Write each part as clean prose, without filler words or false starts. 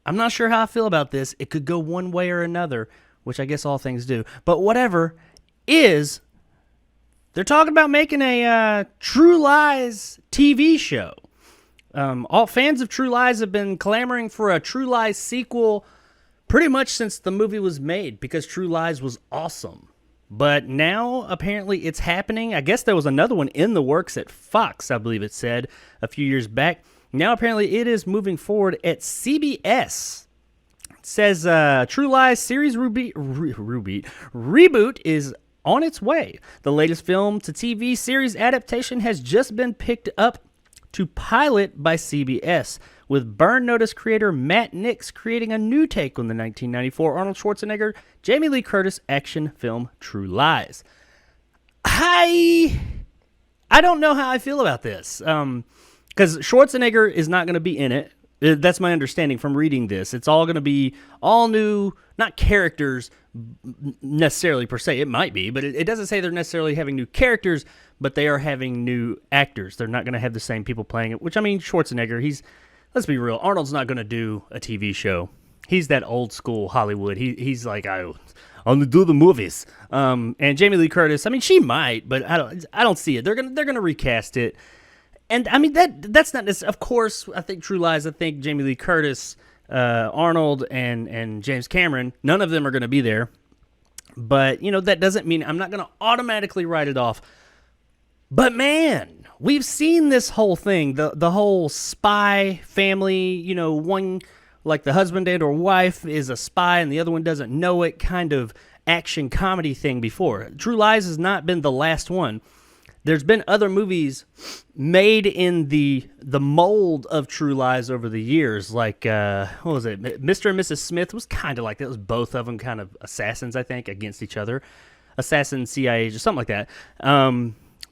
I'm not sure how I feel about this. It could go one way or another, which I guess all things do. But whatever is, they're talking about making a True Lies TV show. All fans of True Lies have been clamoring for a True Lies sequel pretty much since the movie was made, because True Lies was awesome. But now, apparently, it's happening. I guess there was another one in the works at Fox, I believe it said, a few years back. Now, apparently, it is moving forward at CBS. It says True Lies series reboot is on its way. The latest film-to-TV series adaptation has just been picked up to pilot by CBS, with Burn Notice creator Matt Nix creating a new take on the 1994 Arnold Schwarzenegger, Jamie Lee Curtis action film True Lies. I don't know how I feel about this. Because Schwarzenegger is not going to be in it. That's my understanding from reading this. It's all going to be all new, not characters necessarily per se. It might be, but it doesn't say they're necessarily having new characters, but they are having new actors. They're not going to have the same people playing it, which, I mean, Schwarzenegger, let's be real, Arnold's not going to do a TV show. He's that old school Hollywood. He's like, I only do the movies. And Jamie Lee Curtis, I mean, she might, but I don't see it. They're gonna recast it. And, I mean, that's not necessarily, of course, I think True Lies, I think Jamie Lee Curtis, Arnold, and James Cameron, none of them are going to be there. But, that doesn't mean I'm not going to automatically write it off. But, man, we've seen this whole thing, the whole spy family, one, like the husband and or wife is a spy and the other one doesn't know it, kind of action comedy thing before. True Lies has not been the last one. There's been other movies made in the mold of True Lies over the years, like, what was it? Mr. and Mrs. Smith was kind of like that. It was both of them kind of assassins, I think, against each other. Assassin CIA, or something like that.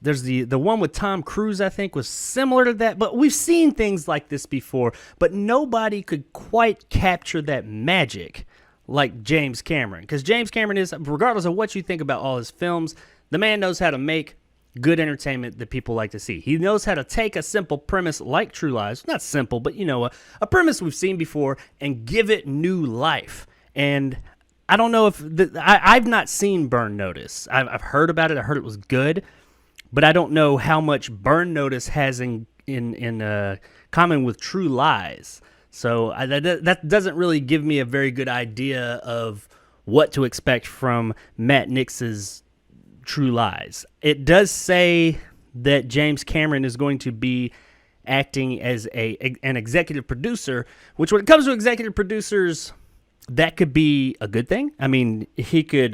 There's the one with Tom Cruise, I think, was similar to that. But we've seen things like this before, but nobody could quite capture that magic like James Cameron. Because James Cameron is, regardless of what you think about all his films, the man knows how to make good entertainment that people like to see. He knows how to take a simple premise like True Lies, not simple, but a premise we've seen before, and give it new life. And I don't know if I've not seen Burn Notice. I've heard about it. I heard it was good, but I don't know how much Burn Notice has in common with True Lies. So that doesn't really give me a very good idea of what to expect from Matt Nix's True Lies. It does say that James Cameron is going to be acting as an executive producer, which when it comes to executive producers, that could be a good thing. I mean, he could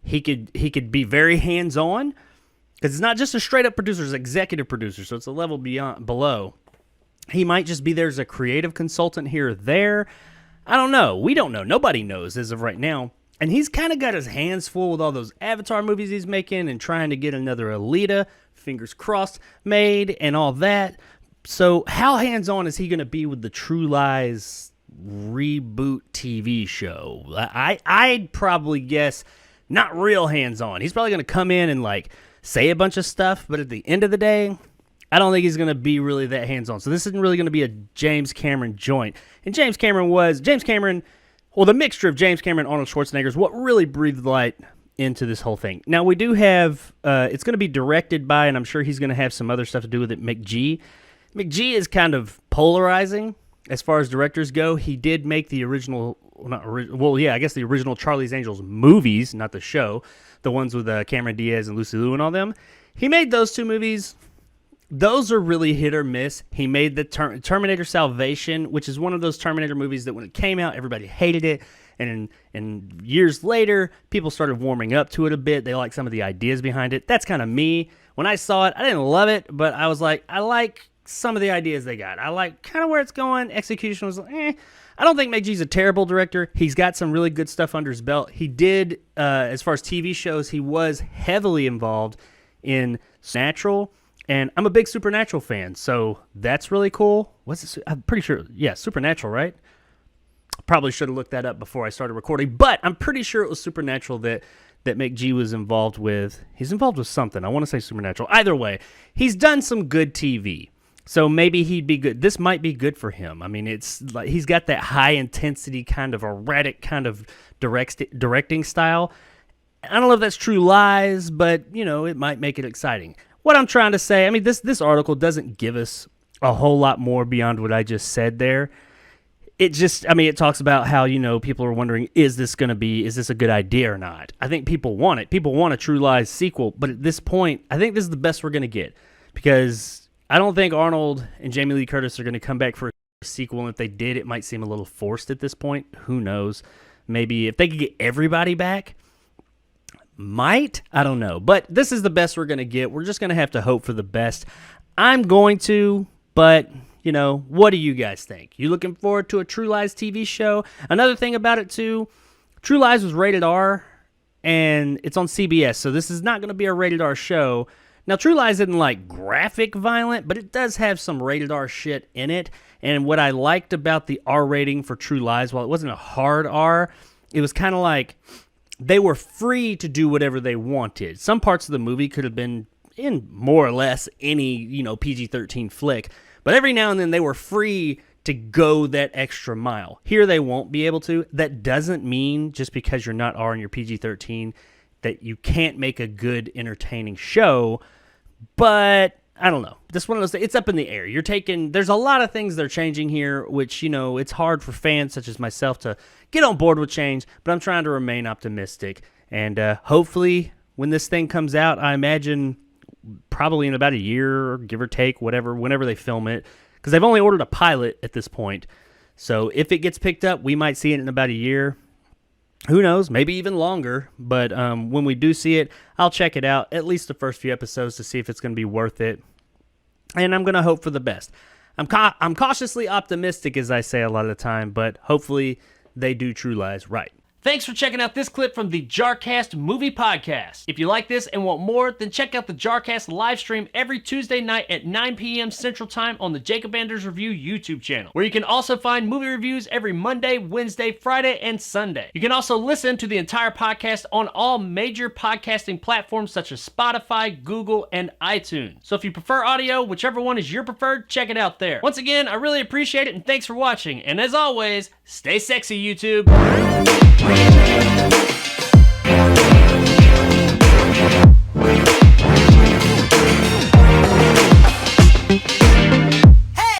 be very hands-on, because it's not just a straight-up producer, it's executive producer, so it's a level below. He might just be there as a creative consultant here or there. I don't know. We don't know. Nobody knows as of right now. And he's kind of got his hands full with all those Avatar movies he's making and trying to get another Alita, fingers crossed, made and all that. So how hands-on is he going to be with the True Lies reboot TV show? I'd probably guess not real hands-on. He's probably going to come in and like say a bunch of stuff, but at the end of the day, I don't think he's going to be really that hands-on. So this isn't really going to be a James Cameron joint. And James Cameron, well, the mixture of James Cameron and Arnold Schwarzenegger is what really breathed light into this whole thing. Now, we do have, it's going to be directed by, and I'm sure he's going to have some other stuff to do with it, McG. McG is kind of polarizing as far as directors go. He did make the original, I guess the original Charlie's Angels movies, not the show, the ones with Cameron Diaz and Lucy Liu and all them. He made those two movies. Those are really hit or miss. He made the Terminator Salvation, which is one of those Terminator movies that when it came out, everybody hated it. And years later, people started warming up to it a bit. They liked some of the ideas behind it. That's kind of me. When I saw it, I didn't love it, but I was like, I like some of the ideas they got. I like kind of where it's going. Execution was I don't think McGee's a terrible director. He's got some really good stuff under his belt. He did, as far as TV shows, he was heavily involved in Supernatural. And I'm a big Supernatural fan, so that's really cool. I'm pretty sure, Supernatural, right? Probably should have looked that up before I started recording, but I'm pretty sure it was Supernatural that that McG was involved with. He's involved with something. I want to say Supernatural. Either way, he's done some good TV. So maybe he'd be good. This might be good for him. I mean, it's like he's got that high intensity kind of erratic kind of directing style. I don't know if that's True Lies, but it might make it exciting. What I'm trying to say, I mean, this article doesn't give us a whole lot more beyond what I just said there. It talks about how, people are wondering, is this a good idea or not? I think people want it. People want a True Lies sequel, but at this point, I think this is the best we're going to get, because I don't think Arnold and Jamie Lee Curtis are going to come back for a sequel, and if they did, it might seem a little forced at this point. Who knows? Maybe if they could get everybody back, I don't know. But this is the best we're going to get. We're just going to have to hope for the best. I'm going to, but, what do you guys think? You looking forward to a True Lies TV show? Another thing about it, too, True Lies was rated R, and it's on CBS, so this is not going to be a rated R show. Now, True Lies isn't like graphic violent, but it does have some rated R shit in it. And what I liked about the R rating for True Lies, while it wasn't a hard R, it was kind of like they were free to do whatever they wanted. Some parts of the movie could have been in more or less any, PG-13 flick, but every now and then they were free to go that extra mile. Here they won't be able to. That doesn't mean just because you're not R and you're PG-13 that you can't make a good, entertaining show, but I don't know. This one of those, it's up in the air. There's a lot of things they're changing here, which, it's hard for fans such as myself to get on board with change, but I'm trying to remain optimistic. And hopefully when this thing comes out, I imagine probably in about a year, give or take, whenever they film it, because they've only ordered a pilot at this point. So if it gets picked up, we might see it in about a year. Who knows? Maybe even longer. But when we do see it, I'll check it out, at least the first few episodes, to see if it's going to be worth it. And I'm going to hope for the best. I'm cautiously optimistic, as I say a lot of the time, but hopefully they do True Lies right. Thanks for checking out this clip from the Jarcast Movie Podcast. If you like this and want more, then check out the Jarcast live stream every Tuesday night at 9 p.m. Central Time on the Jacob Anders Review YouTube channel, where you can also find movie reviews every Monday, Wednesday, Friday, and Sunday. You can also listen to the entire podcast on all major podcasting platforms such as Spotify, Google, and iTunes. So if you prefer audio, whichever one is your preferred, check it out there. Once again, I really appreciate it, and thanks for watching. And as always, stay sexy, YouTube.